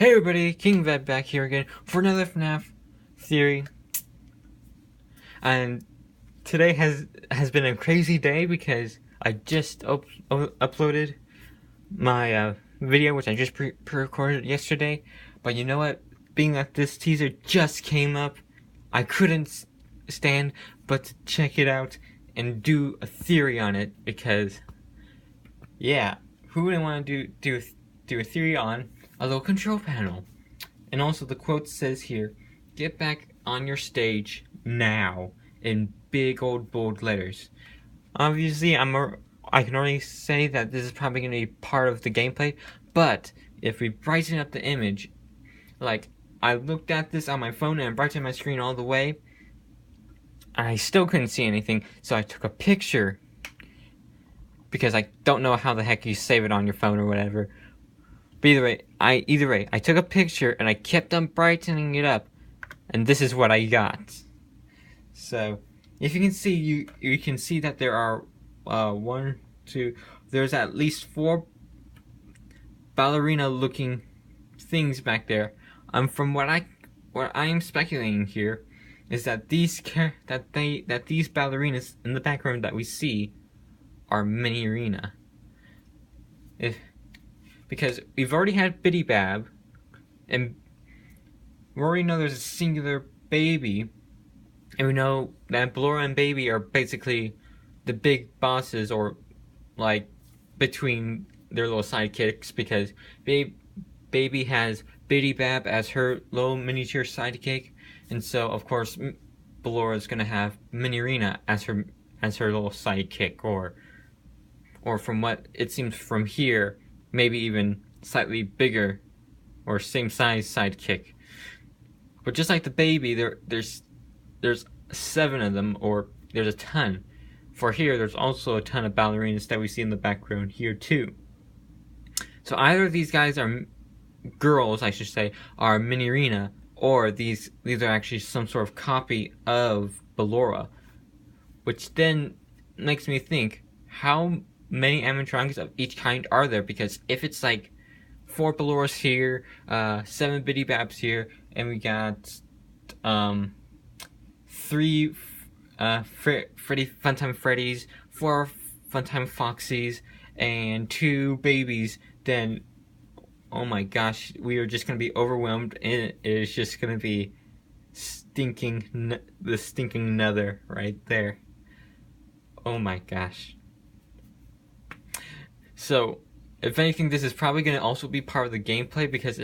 Hey everybody, King Vet back here again for another FNaF theory. And today has been a crazy day because I just uploaded my video, which I just pre-recorded yesterday. But you know what? Being that this teaser just came up, I couldn't stand but to check it out and do a theory on it because, yeah, who wouldn't want to do a theory on a little control panel? And also the quote says here, "Get back on your stage now," in big old bold letters. Obviously, I can already say that this is probably going to be part of the gameplay, but if we brighten up the image, like I looked at this on my phone and brightened my screen all the way, and I still couldn't see anything, so I took a picture because I don't know how the heck you save it on your phone or whatever. But either way, I took a picture and I kept on brightening it up, and this is what I got. So, if you can see, you can see that there are there's at least 4 ballerina-looking things back there. From what I am speculating here is that these ballerinas in the background that we see are Minireena. Because we've already had Biddy Bab, and we already know there's a singular baby, and we know that Ballora and Baby are basically the big bosses, or like between their little sidekicks, because Baby has Biddy Bab as her little miniature sidekick, and so of course Ballora's gonna have Minireena as her little sidekick, or from what it seems from here, maybe even slightly bigger or same size sidekick. But just like the baby, there's 7 of them, or there's a ton. For here, there's also a ton of ballerinas that we see in the background here too. So either of these guys are girls, I should say, are Minireena, or these are actually some sort of copy of Ballora, which then makes me think, how many animatronics of each kind are there? Because if it's like 4 Balloras here, 7 Biddy Babs here, and we got 3 Freddy Funtime Freddys, 4 Funtime Foxies, and 2 babies, then oh my gosh, we are just gonna be overwhelmed, and it is just gonna be the stinking nether right there. Oh my gosh. So, if anything, this is probably going to also be part of the gameplay, because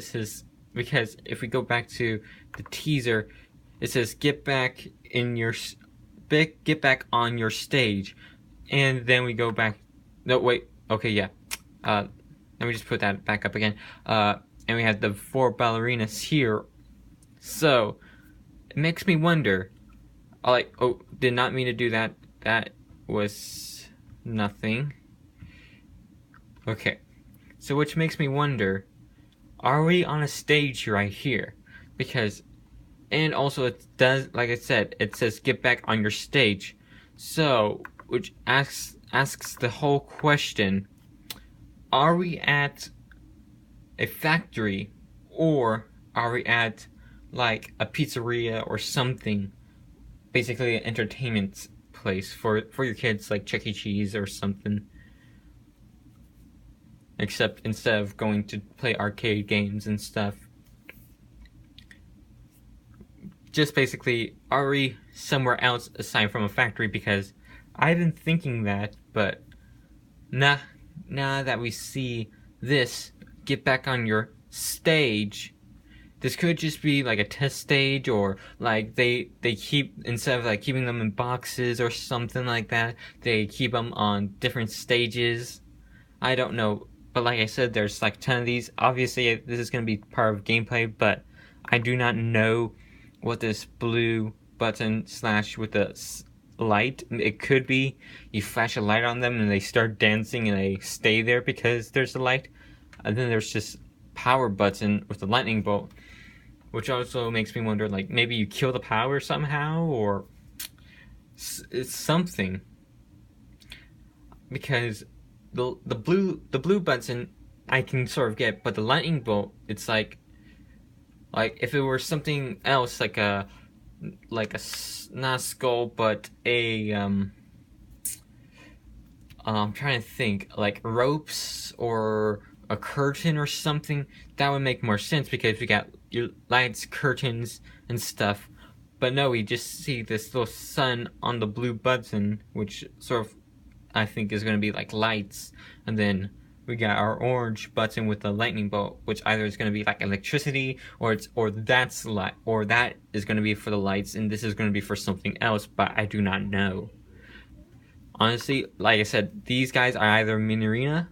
if we go back to the teaser, it says get back on your stage, and then we go back. No, wait. Okay, yeah. Let me just put that back up again. And we have the 4 ballerinas here. So it makes me wonder. Did not mean to do that. That was nothing. Okay, so which makes me wonder, are we on a stage right here? Because, and also it does, like I said, it says get back on your stage. So, which asks the whole question, are we at a factory, or are we at like a pizzeria or something? Basically an entertainment place for your kids, like Chuck E. Cheese or something. Except instead of going to play arcade games and stuff. Just basically, are we somewhere else aside from a factory? Because I've been thinking that, but now that we see this, get back on your stage, this could just be like a test stage, or like they keep, instead of like keeping them in boxes or something like that, they keep them on different stages. I don't know. But like I said, there's like a ton of these. Obviously, this is going to be part of gameplay, but I do not know what this blue button / with the light. It could be you flash a light on them and they start dancing and they stay there because there's a light. And then there's just power button with the lightning bolt, which also makes me wonder, like maybe you kill the power somehow, or it's something. Because the blue button I can sort of get, but the lightning bolt, it's like Like if it were something else, like not a skull, but a I'm trying to think, like ropes or a curtain or something, that would make more sense because we got your lights, curtains, and stuff. But no, we just see this little sun on the blue button, which sort of I think is going to be like lights, and then we got our orange button with the lightning bolt, which either is going to be like electricity, or that is going to be for the lights, and this is going to be for something else, but I do not know. Honestly, like I said, these guys are either Minireena,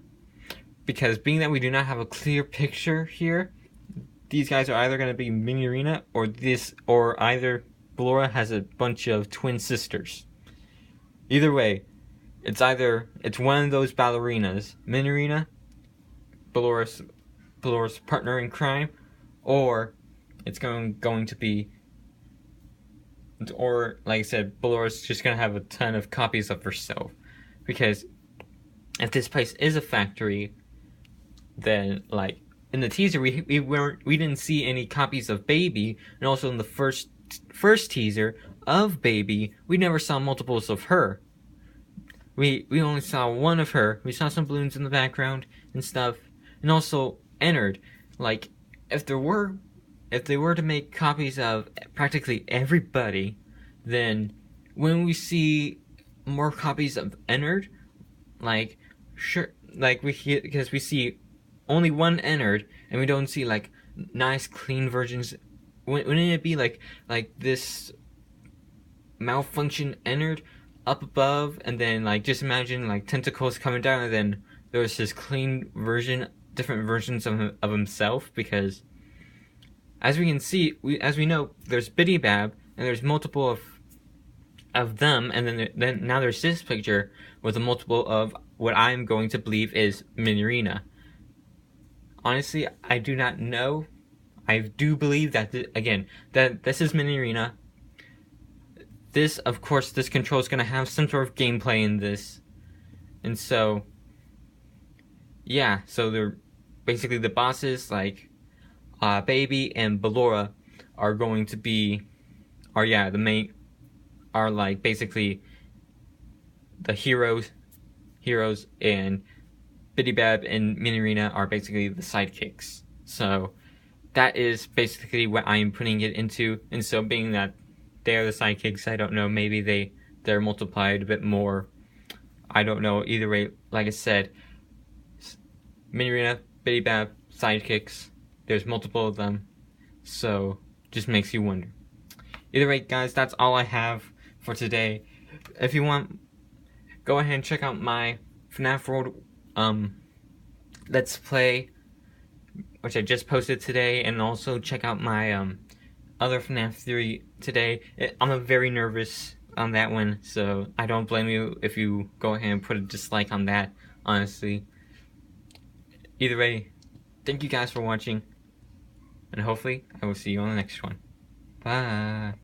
because being that we do not have a clear picture here, these guys are either going to be Minireena or either Ballora has a bunch of twin sisters. Either way, it's one of those ballerinas, Minireena, Ballora's partner in crime, or it's going to be, or like I said, Ballora's just going to have a ton of copies of herself. Because if this place is a factory, then like in the teaser we didn't see any copies of Baby, and also in the first teaser of Baby we never saw multiples of her. We only saw one of her. We saw some balloons in the background and stuff, and also Ennard. Like if they were to make copies of practically everybody, then when we see more copies of Ennard, like sure, like because we see only one Ennard, and we don't see like nice clean versions. Wouldn't it be like this malfunction Ennard up above, and then like just imagine like tentacles coming down, and then there's this clean version, different versions of himself? Because as we can see, as we know, there's Biddy Bab, and there's multiple of them, and then now there's this picture with a multiple of what I'm going to believe is Minireena. Honestly, I do not know. I do believe that that this is Minireena. This, of course, this control is going to have some sort of gameplay in this, and so yeah. So they're basically the bosses, like Baby and Ballora, are going to be, the main, are like basically the heroes, and Biddy Bab and Minireena are basically the sidekicks. So that is basically what I am putting it into. And so being that they are the sidekicks, I don't know, maybe they're multiplied a bit more. I don't know. Either way, like I said, Minireena, Biddy Bab, sidekicks. There's multiple of them. So just makes you wonder. Either way, guys, that's all I have for today. If you want, go ahead and check out my FNaF World Let's Play, which I just posted today, and also check out my other FNaF theory today. I'm very nervous on that one, so I don't blame you if you go ahead and put a dislike on that, honestly. Either way, thank you guys for watching, and hopefully I will see you on the next one. Bye.